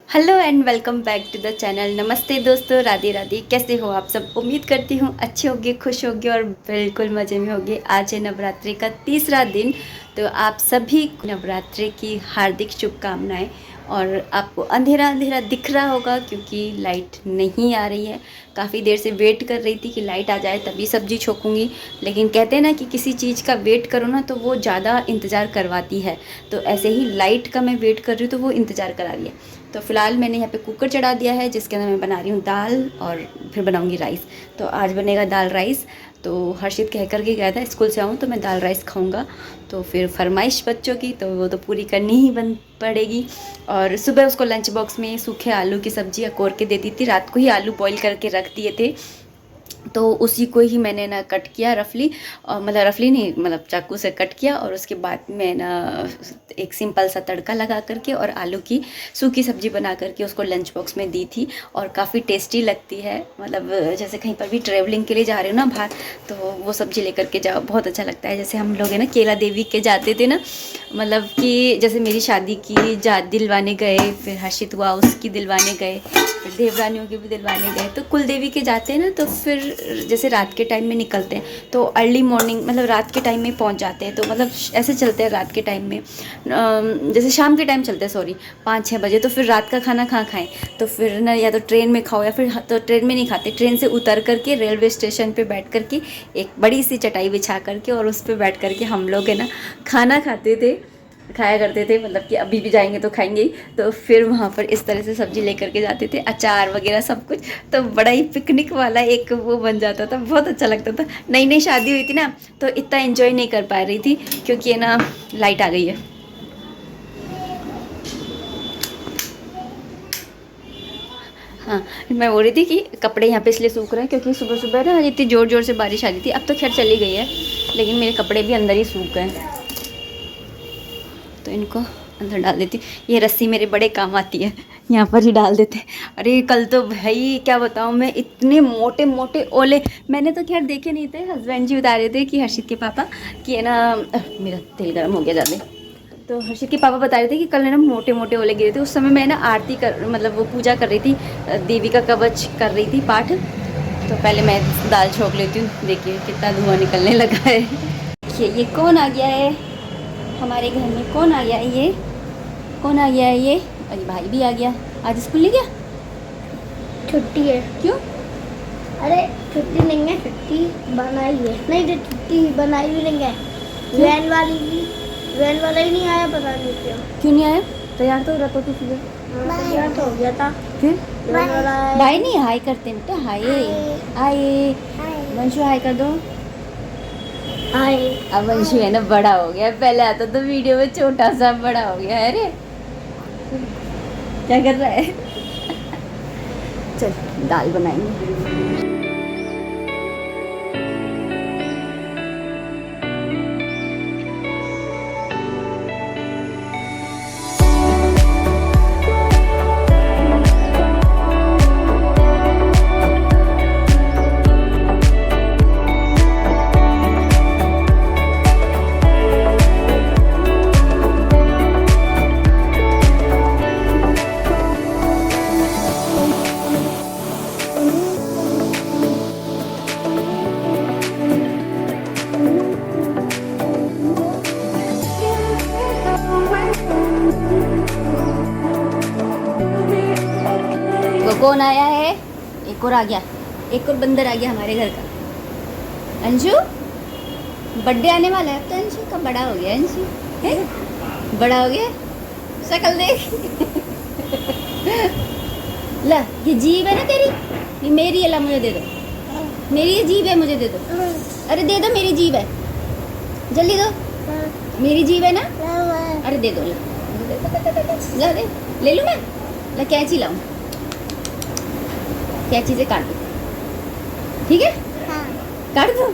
Hello and welcome back to the channel. नमस्ते दोस्तों, राधे राधे। कैसे हो आप सब? उम्मीद करती हूँ अच्छे होंगे, खुश होंगे और बिल्कुल मज़े में होंगे। आज है नवरात्रि का तीसरा दिन, तो आप सभी को नवरात्रि की हार्दिक शुभकामनाएं। और आपको अंधेरा अंधेरा दिख रहा होगा क्योंकि लाइट नहीं आ रही है। काफ़ी देर से वेट कर रही थी कि लाइट आ जाए तभी सब्ज़ी छोकूंगी, लेकिन कहते हैं ना कि किसी चीज़ का वेट करो ना तो वो ज़्यादा इंतज़ार करवाती है। तो ऐसे ही लाइट का मैं वेट कर रही हूँ तो वो इंतज़ार करा रही है। तो फ़िलहाल मैंने यहाँ पे कुकर चढ़ा दिया है जिसके अंदर मैं बना रही हूँ दाल और फिर बनाऊँगी राइस। तो आज बनेगा दाल राइस। तो हर्षित कह कर के गया था स्कूल से आऊँ तो मैं दाल राइस खाऊँगा, तो फिर फरमाइश बच्चों की तो वो तो पूरी करनी ही बन पड़ेगी। और सुबह उसको लंच बॉक्स में सूखे आलू की सब्ज़ी अकोर के देती थी। रात को ही आलू बॉईल करके रख दिए थे, तो उसी को ही मैंने ना कट किया रफली, और मतलब रफली नहीं, मतलब चाकू से कट किया। और उसके बाद मैं ना एक सिंपल सा तड़का लगा करके और आलू की सूखी सब्जी बना करके उसको लंच बॉक्स में दी थी। और काफ़ी टेस्टी लगती है, मतलब जैसे कहीं पर भी ट्रैवलिंग के लिए जा रहे हो ना बाहर, तो वो सब्जी लेकर के जाओ, बहुत अच्छा लगता है। जैसे हम लोग है ना केला देवी के जाते थे ना, मतलब कि जैसे मेरी शादी की जा दिलवाने गए, फिर हर्षित हुआ उसकी दिलवाने गए, फिर देवरानियों के भी दिलवाने गए, तो कुल देवी के जाते हैं ना, तो फिर जैसे रात के टाइम में निकलते हैं तो अर्ली मॉर्निंग मतलब रात के टाइम में पहुंच जाते हैं। तो मतलब ऐसे चलते हैं रात के टाइम में, जैसे शाम के टाइम चलते हैं, सॉरी 5-6 बजे। तो फिर रात का खाना कहाँ खाएं, तो फिर ना या तो ट्रेन में खाओ या फिर तो ट्रेन में नहीं खाते, ट्रेन से उतर करके रेलवे स्टेशन पे बैठ करके एक बड़ी सी चटाई बिछा करके और उस पर बैठ करके हम लोग है ना खाना खाते थे, खाया करते थे। मतलब कि अभी भी जाएंगे तो खाएंगे ही। तो फिर वहाँ पर इस तरह से सब्जी लेकर के जाते थे, अचार वगैरह सब कुछ। तो बड़ा ही पिकनिक वाला एक वो बन जाता था, बहुत अच्छा लगता था। नई नई शादी हुई थी ना, तो इतना एंजॉय नहीं कर पा रही थी क्योंकि है ना लाइट आ गई है। हाँ, मैं बोल रही थी कि कपड़े यहाँ पे इसलिए सूख रहे हैं क्योंकि सुबह सुबह ना इतनी ज़ोर ज़ोर से बारिश आ रही थी। अब तो खैर चली गई है, लेकिन मेरे कपड़े भी अंदर ही सूख गए, तो इनको अंदर डाल देती। ये रस्सी मेरे बड़े काम आती है, यहाँ पर ही डाल देते। अरे कल तो भाई क्या बताऊँ मैं, इतने मोटे मोटे ओले मैंने तो खैर देखे नहीं थे। हस्बैंड जी बता रहे थे कि हर्षित के पापा कि है ना, मेरा तेल गर्म हो गया ज़्यादा। तो हर्षित के पापा बता रहे थे कि कल है ना मोटे मोटे ओले गिरे थे। उस समय मैं ना आरती कर मतलब वो पूजा कर रही थी, देवी का कवच कर रही थी पाठ। तो पहले मैं दाल छोंक लेती हूँ। देखिए कितना धुआं निकलने लगा है। देखिए ये कौन आ गया है हमारे घर में, कौन आ गया है ये, कौन आ गया है ये? अरे भाई भी आ गया। आज स्कूल नहीं गया? छुट्टी है। क्यों? अरे छुट्टी नहीं है, छुट्टी बनाई है। नहीं तो छुट्टी बनाई भी नहीं है। वैन वाली भी, वैन वाला ही नहीं आया, पता नहीं क्यों। क्यों नहीं आया? तैयार तो रहता तू सुबह। तैयार तो हो गया था। फिर वैन वाला आया। भाई नहीं हाय करते बेटा, हाय हाय। वंशु हाय कर दो। हाय। अब वंशु है ना बड़ा हो गया, पहले आता तो वीडियो में छोटा सा, बड़ा हो गया है। अरे क्या कर रहा है? चल दाल बनाएंगे। वो कौन आया है? एक और आ गया, एक और बंदर आ गया हमारे घर का। अंशु बर्थडे आने वाला है, अब तो अंशु का बड़ा हो गया। अंशु है बड़ा हो गया, शक्ल देख। ला ये जीभ है ना तेरी, ये मेरी है, ला मुझे दे दो। मेरी ये जीभ है, मुझे दे दो। अरे दे दो, मेरी जीभ है, जल्दी दो। मेरी जीभ है ना, अरे दे दो। ला दे, ले लूँ मैं? ला कैंची लाऊं? कैंची से काट दो, ठीक है? हाँ। काट दो।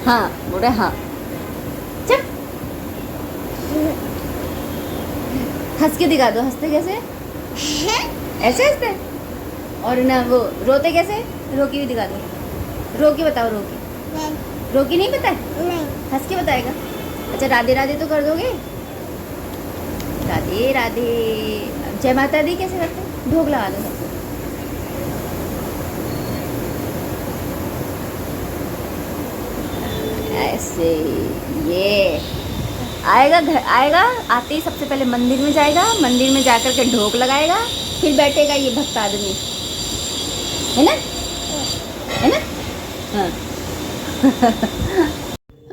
हाँ बोल रहा हाँ। चल हंस के दिखा दो, हंसते कैसे? ऐसे हंसते। और ना वो रोते कैसे? रोकी भी दिखा दो, रोकी बताओ। रोकी, रोकी नहीं पता है? नहीं। हंस के बताएगा। अच्छा राधे राधे तो कर दोगे? राधे राधे। जय माता दी कैसे करते हैं? भोग लगा दो सबको। ऐसे ये आएगा, घर आएगा, आते ही सबसे पहले मंदिर में जाएगा, मंदिर में जाकर के ढोक लगाएगा, फिर बैठेगा ये भक्त आदमी, है ना, है ना? हाँ।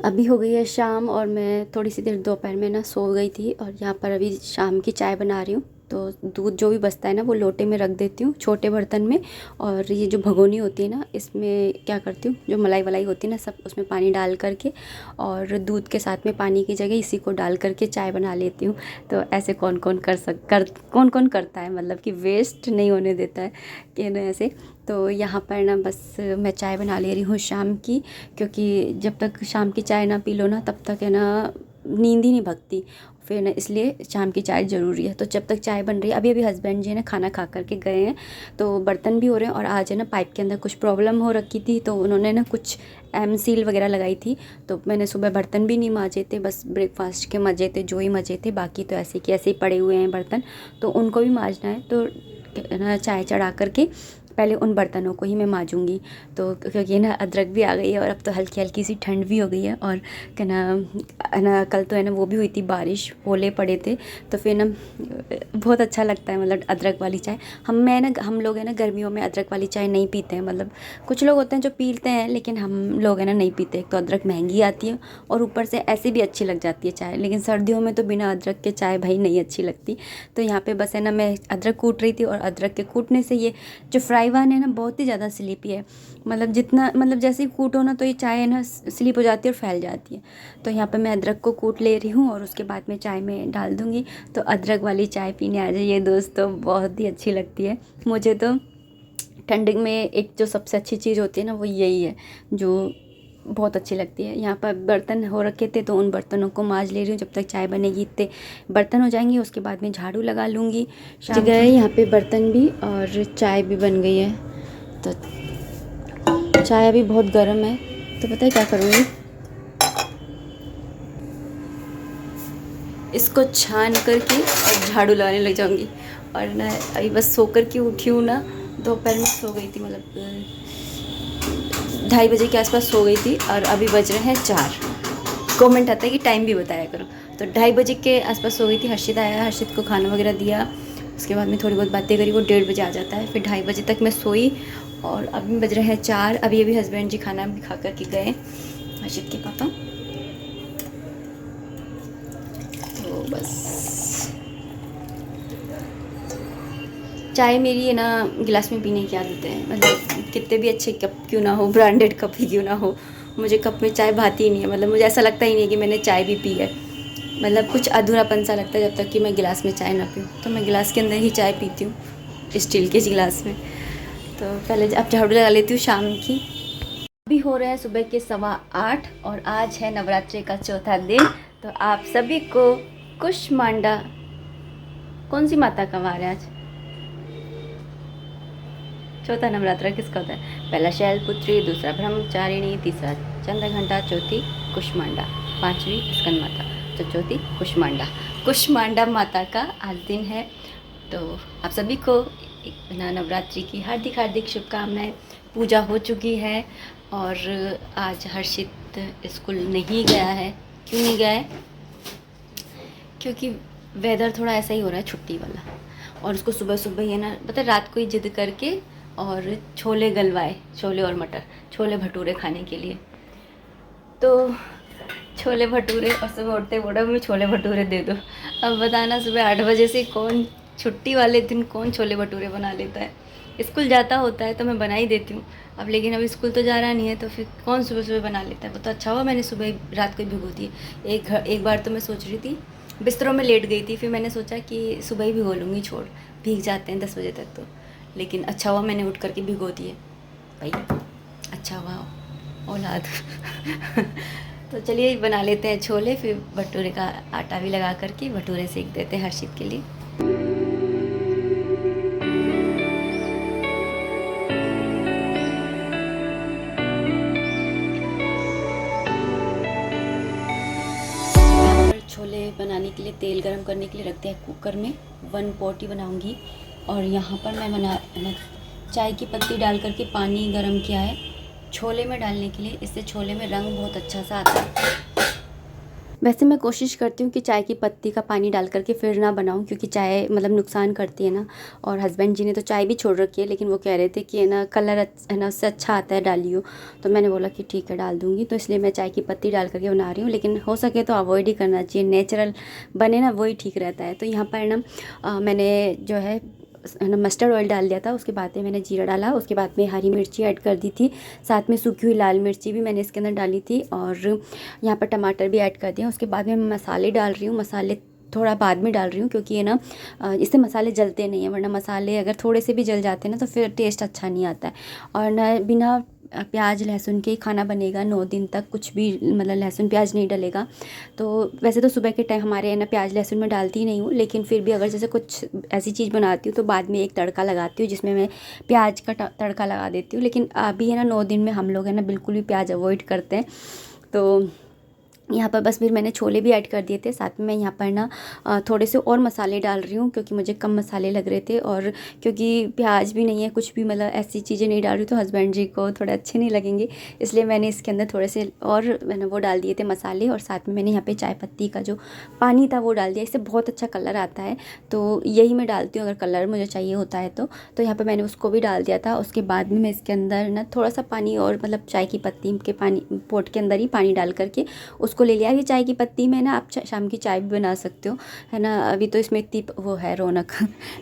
अभी हो गई है शाम और मैं थोड़ी सी देर दोपहर में ना सो गई थी और यहाँ पर अभी शाम की चाय बना रही हूँ। तो दूध जो भी बचता है ना वो लोटे में रख देती हूँ, छोटे बर्तन में। और ये जो भगोनी होती है ना, इसमें क्या करती हूँ, जो मलाई वलाई होती है ना सब उसमें पानी डाल करके और दूध के साथ में पानी की जगह इसी को डाल करके चाय बना लेती हूँ। तो ऐसे कौन कौन कौन कौन करता है, मतलब कि वेस्ट नहीं होने देता है कि ना ऐसे। तो यहाँ पर ना बस मैं चाय बना ले रही हूँ शाम की, क्योंकि जब तक शाम की चाय ना पी लो ना तब तक है ना नींद ही नहीं भगती फिर ना, इसलिए शाम की चाय ज़रूरी है। तो जब तक चाय बन रही है, अभी हस्बैंड जी है ना खाना खा करके गए हैं, तो बर्तन भी हो रहे हैं। और आज है ना पाइप के अंदर कुछ प्रॉब्लम हो रखी थी, तो उन्होंने ना कुछ एम सील वगैरह लगाई थी। तो मैंने सुबह बर्तन भी नहीं मांजे थे, बस ब्रेकफास्ट के मजे थे जो ही मजे थे, बाकी तो ऐसे कि ऐसे ही पड़े हुए हैं बर्तन, तो उनको भी मांजना है। तो ना चाय चढ़ा करके पहले उन बर्तनों को ही मैं मांजूंगी। तो क्योंकि ना अदरक भी आ गई है और अब तो हल्की हल्की सी ठंड भी हो गई है। और क्या ना कल तो है ना वो भी हुई थी बारिश, ओले पड़े थे, तो फिर ना बहुत अच्छा लगता है मतलब अदरक वाली चाय। हम लोग है ना गर्मियों में अदरक वाली चाय नहीं पीते हैं, मतलब कुछ लोग होते हैं जो पीते हैं, लेकिन हम लोग है ना नहीं पीते। एक तो अदरक महंगी आती है और ऊपर से ऐसे भी अच्छी लग जाती है चाय, लेकिन सर्दियों में तो बिना अदरक के चाय भाई नहीं अच्छी लगती। तो यहाँ पे बस है ना मैं अदरक कूट रही थी और अदरक के कूटने से ये जो फ्राई वन है ना बहुत ही ज़्यादा स्लीपी है, मतलब जितना मतलब जैसे ही कूटो ना तो ये चाय है ना स्लिप हो जाती है और फैल जाती है। तो यहाँ पे मैं अदरक को कूट ले रही हूँ और उसके बाद में चाय में डाल दूँगी। तो अदरक वाली चाय पीने आ जाइए दोस्तों, बहुत ही अच्छी लगती है मुझे। तो ठंडी में एक जो सबसे अच्छी चीज़ होती है ना वो यही है जो बहुत अच्छी लगती है। यहाँ पर बर्तन हो रखे थे तो उन बर्तनों को मांज ले रही हूँ, जब तक चाय बनेगी इतने बर्तन हो जाएंगे, उसके बाद में झाड़ू लगा लूँगी। शाम गए यहाँ पे बर्तन भी और चाय भी बन गई है। तो चाय अभी बहुत गर्म है, तो पता है क्या करूँगी, इसको छान करके और झाड़ू लगाने लग जाऊँगी। और ना अभी बस सो कर के उठी हूँ ना, दोपहर में सो गई थी, मतलब 2:30 बजे के आसपास सो गई थी और अभी बज रहे हैं 4। कमेंट आता है कि टाइम भी बताया करो। तो 2:30 बजे के आसपास सो गई थी। हर्षित आया, हर्षित को खाना वगैरह दिया, उसके बाद में थोड़ी बहुत बातें करी, वो 1:30 बजे आ जाता है। फिर 2:30 बजे तक मैं सोई और अभी बज रहे हैं 4। अभी हस्बैंड जी खाना भी खा कर के गए, हर्षित के पापा। तो बस चाय मेरी है ना गिलास में पीने की आदत है, मतलब कितने भी अच्छे कप क्यों ना हो, ब्रांडेड कप ही क्यों ना हो, मुझे कप में चाय भाती ही नहीं है। मतलब मुझे ऐसा लगता ही नहीं है कि मैंने चाय भी पी है, मतलब कुछ अधूरापन सा लगता है जब तक कि मैं गिलास में चाय ना पीऊँ। तो मैं गिलास के अंदर ही चाय पीती हूँ, स्टील के गिलास में। तो पहले अब झाड़ू लगा लेती हूँ शाम की। अभी हो रहे हैं सुबह के 8:15 और आज है नवरात्रि का चौथा दिन। तो आप सभी को कुष्मांडा, कौन सी माता का वार है आज? चौथा नवरात्रा किसका होता है? पहला शैलपुत्री, दूसरा ब्रह्मचारिणी, तीसरा चंद्रघंटा, चौथी कुष्मांडा, 5वीं स्कंद माता, तो चौथी कुष्मांडा माता का आज दिन है। तो आप सभी को नवरात्रि की हार्दिक हार्दिक शुभकामनाएं। पूजा हो चुकी है और आज हर्षित स्कूल नहीं गया है। क्यों नहीं गया है? क्योंकि वेदर थोड़ा ऐसा ही हो रहा है छुट्टी वाला, और उसको सुबह सुबह ही है ना पता रात को ही जिद करके और छोले गलवाए, छोले और मटर, छोले भटूरे खाने के लिए। तो छोले भटूरे, और सुबह उठते बोला मुझे छोले भटूरे दे दो। अब बताना सुबह 8 बजे से कौन, छुट्टी वाले दिन कौन छोले भटूरे बना लेता है? स्कूल जाता होता है तो मैं बना ही देती हूँ, अब लेकिन अब स्कूल तो जा रहा नहीं है तो फिर कौन सुबह सुबह बना लेता है? वो तो अच्छा हुआ मैंने सुबह रात को ही भिगो दी। एक बार तो मैं सोच रही थी, बिस्तरों में लेट गई थी, फिर मैंने सोचा कि सुबह ही भिगो लूँगी, छोड़ भीग जाते हैं 10 बजे तक। तो लेकिन अच्छा हुआ मैंने उठ करके भिगो दिए भाई, अच्छा हुआ औलाद। तो चलिए बना लेते हैं छोले, फिर भटूरे का आटा भी लगा करके भटूरे सेक देते हैं हर्षित के लिए। छोले बनाने बनाने के लिए, तेल गरम करने के लिए रखते हैं कुकर में। 1 पोटी बनाऊंगी और यहाँ पर मैं चाय की पत्ती डाल करके पानी गरम किया है छोले में डालने के लिए। इससे छोले में रंग बहुत अच्छा सा आता है। वैसे मैं कोशिश करती हूँ कि चाय की पत्ती का पानी डाल करके फिर ना बनाऊँ, क्योंकि चाय मतलब नुकसान करती है ना। और हस्बैंड जी ने तो चाय भी छोड़ रखी है, लेकिन वो कह रहे थे कि है ना कलर है ना उससे अच्छा आता है डालियो। तो मैंने बोला कि ठीक है डाल दूँगी। तो इसलिए मैं चाय की पत्ती डाल करके बना रही हूँ, लेकिन हो सके तो अवॉइड ही करना चाहिए। नेचुरल बने ना वही ठीक रहता है। तो यहाँ पर ना मैंने जो है ना मस्टर्ड ऑयल डाल दिया था। उसके बाद में मैंने जीरा डाला, उसके बाद में हरी मिर्ची ऐड कर दी थी, साथ में सूखी हुई लाल मिर्ची भी मैंने इसके अंदर डाली थी, और यहाँ पर टमाटर भी ऐड कर दिया। उसके बाद में मैं मसाले डाल रही हूँ। मसाले थोड़ा बाद में डाल रही हूँ, क्योंकि ये ना इससे मसाले जलते नहीं हैं, वरना मसाले अगर थोड़े से भी जल जाते हैं ना तो फिर टेस्ट अच्छा नहीं आता है। और ना बिना प्याज लहसुन के ही खाना बनेगा 9 दिन तक, कुछ भी मतलब लहसुन प्याज नहीं डलेगा। तो वैसे तो सुबह के टाइम हमारे ना प्याज लहसुन में डालती नहीं हूँ, लेकिन फिर भी अगर जैसे कुछ ऐसी चीज़ बनाती हूँ तो बाद में एक तड़का लगाती हूँ जिसमें मैं प्याज का तड़का लगा देती हूँ। लेकिन अभी है ना 9 दिन में हम लोग है ना बिल्कुल भी प्याज अवॉइड करते हैं। तो यहाँ पर बस फिर मैंने छोले भी ऐड कर दिए थे। साथ में मैं यहाँ पर ना थोड़े से और मसाले डाल रही हूँ, क्योंकि मुझे कम मसाले लग रहे थे, और क्योंकि प्याज भी नहीं है, कुछ भी मतलब ऐसी चीज़ें नहीं डाल रही तो हस्बैंड जी को थोड़े अच्छे नहीं लगेंगे। इसलिए मैंने इसके अंदर थोड़े से और मैंने वो डाल दिए थे मसाले, और साथ में मैंने यहाँ पर चाय पत्ती का जो पानी था वो डाल दिया। इससे बहुत अच्छा कलर आता है, तो यही मैं डालती हूँ अगर कलर मुझे चाहिए होता है तो यहाँ पर मैंने उसको भी डाल दिया था। उसके बाद में मैं इसके अंदर ना थोड़ा सा पानी और मतलब चाय की पत्ती के पानी पोट के अंदर ही पानी डाल करके उसको ले लिया। ये चाय की पत्ती में ना आप शाम की चाय भी बना सकते हो, है ना। अभी तो इसमें इतनी वो है रौनक।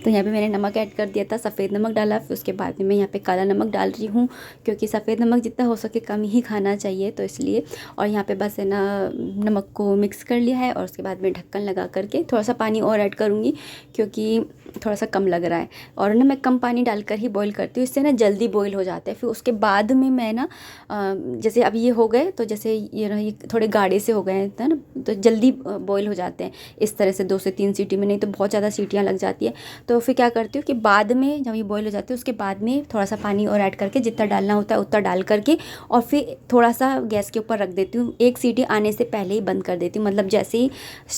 तो यहाँ पे मैंने नमक ऐड कर दिया था, सफ़ेद नमक डाला। फिर उसके बाद में मैं यहाँ पे काला नमक डाल रही हूँ, क्योंकि सफ़ेद नमक जितना हो सके कम ही खाना चाहिए, तो इसलिए। और यहाँ पे बस है ना नमक को मिक्स कर लिया है, और उसके बाद में ढक्कन लगा करके थोड़ा सा पानी और ऐड करूँगी, क्योंकि थोड़ा सा कम लग रहा है। और ना मैं कम पानी डालकर ही बॉईल करती हूँ, इससे ना जल्दी बॉईल हो जाता है। फिर उसके बाद में मैं ना जैसे अब ये हो गए, तो जैसे ये थोड़े गाढ़े से हो गए हैं ना, तो जल्दी बॉईल हो जाते हैं इस तरह से 2 से 3 सीटी में, नहीं तो बहुत ज़्यादा सीटियाँ लग जाती है। तो फिर क्या करती हूँ कि बाद में जब ये बॉईल हो जाती है उसके बाद में थोड़ा सा पानी और ऐड करके जितना डालना होता है उतना डाल करके, और फिर थोड़ा सा गैस के ऊपर रख देती हूँ। 1 सीटी आने से पहले ही बंद कर देती हूँ, मतलब जैसे ही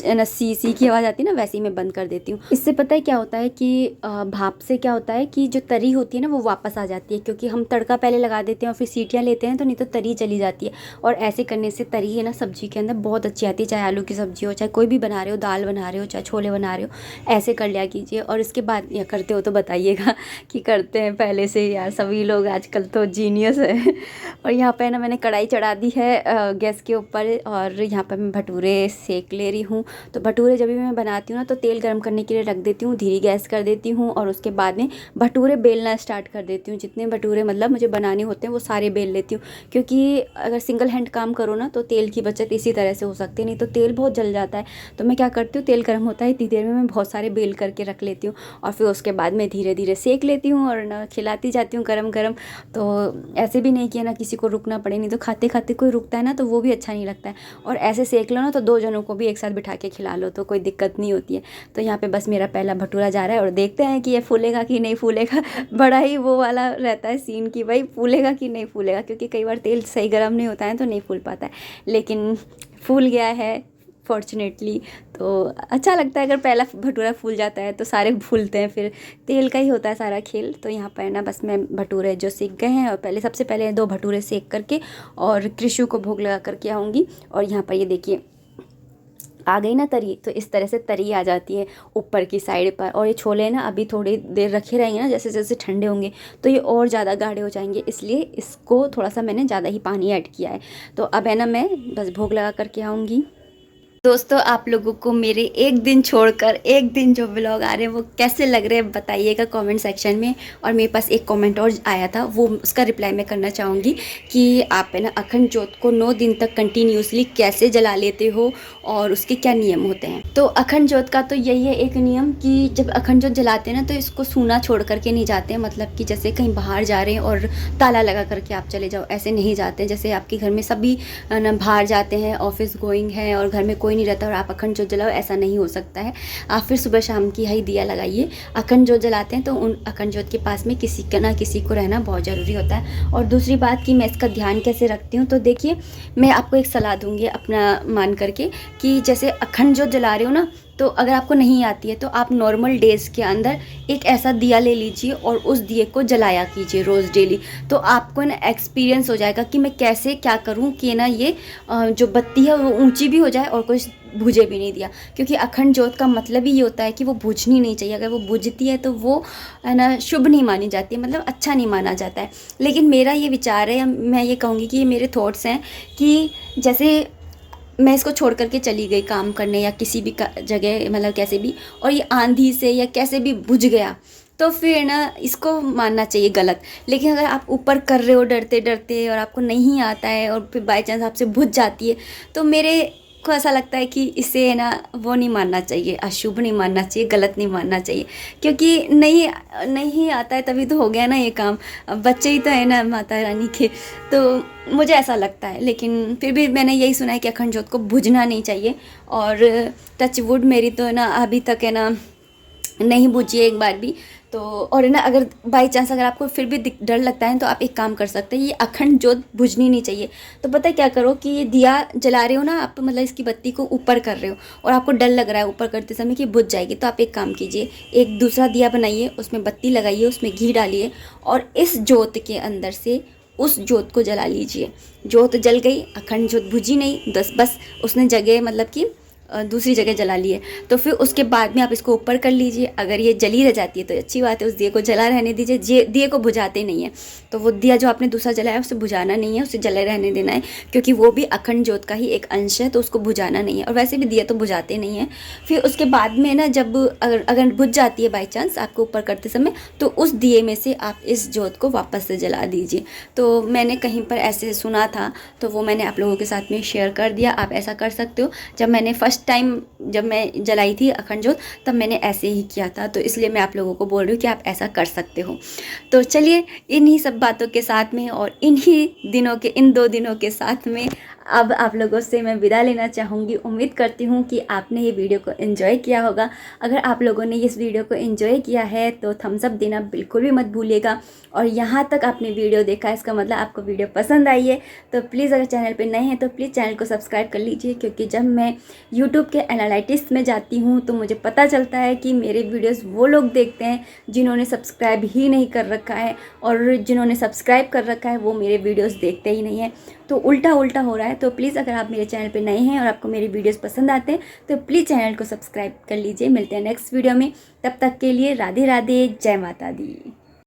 ना सी की आवाज़ आती है ना, वैसे ही मैं बंद कर देती हूँ। इससे पता है क्या होता है कि भाप से क्या होता है कि जो तरी होती है ना वो वापस आ जाती है, क्योंकि हम तड़का पहले लगा देते हैं और फिर सीटियाँ लेते हैं, तो नहीं तो तरी चली जाती है। और ऐसे करने से तरी है ना सब्ज़ी के अंदर बहुत अच्छी आती है, चाहे आलू की सब्ज़ी हो, चाहे कोई भी बना रहे हो, दाल बना रहे हो, चाहे छोले बना रहे हो, ऐसे कर लिया कीजिए। और इसके बाद या करते हो तो बताइएगा कि करते हैं पहले से। यार सभी लोग आजकल तो जीनियस है। और यहाँ पे ना मैंने कढ़ाई चढ़ा दी है गैस के ऊपर, और यहाँ पर मैं भटूरे सेक ले रही हूँ। तो भटूरे जब भी मैं बनाती हूँ ना तो तेल गर्म करने के लिए रख देती हूँ, धीरे गैस कर देती हूँ, और उसके बाद में भटूरे बेलना स्टार्ट कर देती हूँ। जितने भटूरे मतलब मुझे बनाने होते हैं वो सारे बेल लेती हूँ, क्योंकि अगर सिंगल हैंड काम करो ना तो तेल की बचत इसी तरह से हो सकती है, नहीं तो तेल बहुत जल जाता है। तो मैं क्या करती हूँ, तेल गर्म होता है इतनी देर में मैं बहुत सारे बेल करके रख लेती हूँ, और फिर उसके बाद मैं धीरे धीरे सेक लेती हूँ और ना खिलाती जाती हूँ गरम गरम। तो ऐसे भी नहीं किया ना किसी को रुकना पड़े, नहीं तो खाते खाते कोई रुकता है ना तो वो भी अच्छा नहीं लगता है। और ऐसे सेक लो ना तो 2 जनों को भी एक साथ बिठा के खिला लो तो कोई दिक्कत नहीं होती है। तो यहाँ पे बस मेरा पहला भटूरा जा रहा है, और देखते हैं कि ये फूलेगा कि नहीं फूलेगा। बड़ा ही वो वाला रहता है सीन कि भाई फूलेगा कि नहीं फूलेगा, क्योंकि कई बार तेल सही गर्म नहीं होता है तो नहीं फूल पाता है, लेकिन फूल गया है फॉर्चुनेटली। तो अच्छा लगता है अगर पहला भटूरा फूल जाता है तो सारे फूलते हैं, फिर तेल का ही होता है सारा खेल। तो यहाँ पर ना बस मैं भटूरे जो सीख गए हैं, और सबसे पहले 2 भटूरे सेक करके और कृषु को भोग लगा करके आऊँगी। और यहाँ पर ये देखिए आ गई ना तरी, तो इस तरह से तरी आ जाती है ऊपर की साइड पर। और ये छोले ना अभी थोड़ी देर रखे रहेंगे ना, जैसे जैसे ठंडे होंगे तो ये और ज़्यादा गाढ़े हो जाएंगे, इसलिए इसको थोड़ा सा मैंने ज़्यादा ही पानी ऐड किया है। तो अब है ना मैं बस भोग लगा करके आऊँगी। दोस्तों आप लोगों को मेरे एक दिन छोड़कर एक दिन जो व्लॉग आ रहे हैं वो कैसे लग रहे हैं बताइएगा कमेंट सेक्शन में। और मेरे पास एक कमेंट और आया था, वो उसका रिप्लाई मैं करना चाहूँगी कि आप है ना अखंड ज्योत को 9 दिन तक कंटिन्यूसली कैसे जला लेते हो और उसके क्या नियम होते हैं। तो अखंड ज्योत का तो यही है एक नियम कि जब अखंड ज्योत जलाते हैं ना तो इसको सूना छोड़ करके नहीं जाते हैं, मतलब कि जैसे कहीं बाहर जा रहे हैं और ताला लगा करके आप चले जाओ, ऐसे नहीं जाते। जैसे आपके घर में सभी ना बाहर जाते हैं, ऑफिस गोइंग है और घर में कोई कोई नहीं रहता और आप अखंड जोत जलाओ, ऐसा नहीं हो सकता है। आप फिर सुबह शाम की ही दिया लगाइए। अखंड जोत जलाते हैं तो उन अखंड जोत के पास में किसी का ना किसी को रहना बहुत ज़रूरी होता है। और दूसरी बात कि मैं इसका ध्यान कैसे रखती हूँ, तो देखिए मैं आपको एक सलाह दूँगी अपना मान करके कि जैसे अखंड जोत जला रहे हो ना, तो अगर आपको नहीं आती है तो आप नॉर्मल डेज़ के अंदर एक ऐसा दिया ले लीजिए और उस दिए को जलाया कीजिए रोज़ डेली। तो आपको ना एक्सपीरियंस हो जाएगा कि मैं कैसे क्या करूं कि ना ये जो बत्ती है वो ऊंची भी हो जाए और कुछ बुझे भी नहीं दिया। क्योंकि अखंड जोत का मतलब ही ये होता है कि वो बुझनी नहीं चाहिए। अगर वो बुझती है तो वो है ना शुभ नहीं मानी जाती है, मतलब अच्छा नहीं माना जाता है। लेकिन मेरा ये विचार है, मैं ये कहूँगी कि ये मेरे थॉट्स हैं कि जैसे मैं इसको छोड़ करके चली गई काम करने या किसी भी जगह, मतलब कैसे भी, और ये आंधी से या कैसे भी बुझ गया, तो फिर ना इसको मानना चाहिए गलत। लेकिन अगर आप ऊपर कर रहे हो डरते डरते और आपको नहीं आता है और फिर बाई चांस आपसे बुझ जाती है, तो मेरे को ऐसा लगता है कि इसे है ना वो नहीं मानना चाहिए, अशुभ नहीं मानना चाहिए, गलत नहीं मानना चाहिए। क्योंकि नहीं आता है तभी तो हो गया ना ये काम। अब बच्चे ही तो है ना माता रानी के, तो मुझे ऐसा लगता है। लेकिन फिर भी मैंने यही सुना है कि अखंड जोत को बुझना नहीं चाहिए। और टच वुड मेरी तो है ना अभी तक है ना नहीं बुझी है एक बार भी। तो और है ना अगर बाई चांस अगर आपको फिर भी डर लगता है तो आप एक काम कर सकते हैं, ये अखंड जोत बुझनी नहीं चाहिए। तो पता है क्या करो कि ये दिया जला रहे हो ना आप, मतलब इसकी बत्ती को ऊपर कर रहे हो और आपको डर लग रहा है ऊपर करते समय कि बुझ जाएगी, तो आप एक काम कीजिए, एक दूसरा दिया बनाइए, उसमें बत्ती लगाइए, उसमें घी डालिए और इस जोत के अंदर से उस जोत को जला लीजिए। जोत जल गई, अखंड जोत बुझी नहीं, बस उसने जगह मतलब कि दूसरी जगह जला लिए। तो फिर उसके बाद में आप इसको ऊपर कर लीजिए। अगर ये जली रह जाती है तो अच्छी बात है, उस दिए को जला रहने दीजिए। दिए को बुझाते नहीं है, तो वो दिया जो आपने दूसरा जलाया उसे बुझाना नहीं है, उसे जले रहने देना है। क्योंकि वो भी अखंड जोत का ही एक अंश है, तो उसको बुझाना नहीं है। और वैसे भी दिया तो बुझाते नहीं है। फिर उसके बाद में ना जब अगर बुझ जाती है बाई चांस आपको ऊपर करते समय, तो उस दिए में से आप इस जोत को वापस से जला दीजिए। तो मैंने कहीं पर ऐसे सुना था, तो वो मैंने आप लोगों के साथ में शेयर कर दिया। आप ऐसा कर सकते हो। जब मैंने फर्स्ट टाइम जब मैं जलाई थी अखंड जोत, तब मैंने ऐसे ही किया था, तो इसलिए मैं आप लोगों को बोल रही हूँ कि आप ऐसा कर सकते हो। तो चलिए इन्हीं सब बातों के साथ में और इन्हीं दिनों के इन 2 दिनों के साथ में अब आप लोगों से मैं विदा लेना चाहूँगी। उम्मीद करती हूँ कि आपने ये वीडियो को एंजॉय किया होगा। अगर आप लोगों ने इस वीडियो को एंजॉय किया है तो थम्स अप देना बिल्कुल भी मत भूलिएगा। और यहाँ तक आपने वीडियो देखा, इसका मतलब आपको वीडियो पसंद आई है। तो प्लीज़ अगर चैनल पे नए हैं तो प्लीज़ चैनल को सब्सक्राइब कर लीजिए। क्योंकि जब मैं यूट्यूब के एनालिटिक्स में जाती हूँ तो मुझे पता चलता है कि मेरे वीडियोस वो लोग देखते हैं जिन्होंने सब्सक्राइब ही नहीं कर रखा है, और जिन्होंने सब्सक्राइब कर रखा है वो मेरे वीडियोस देखते ही नहीं है। तो उल्टा हो रहा है। तो प्लीज़ अगर आप मेरे चैनल पे नए हैं और आपको मेरी वीडियोस पसंद आते हैं तो प्लीज़ चैनल को सब्सक्राइब कर लीजिए। मिलते हैं नेक्स्ट वीडियो में, तब तक के लिए राधे राधे, जय माता दी।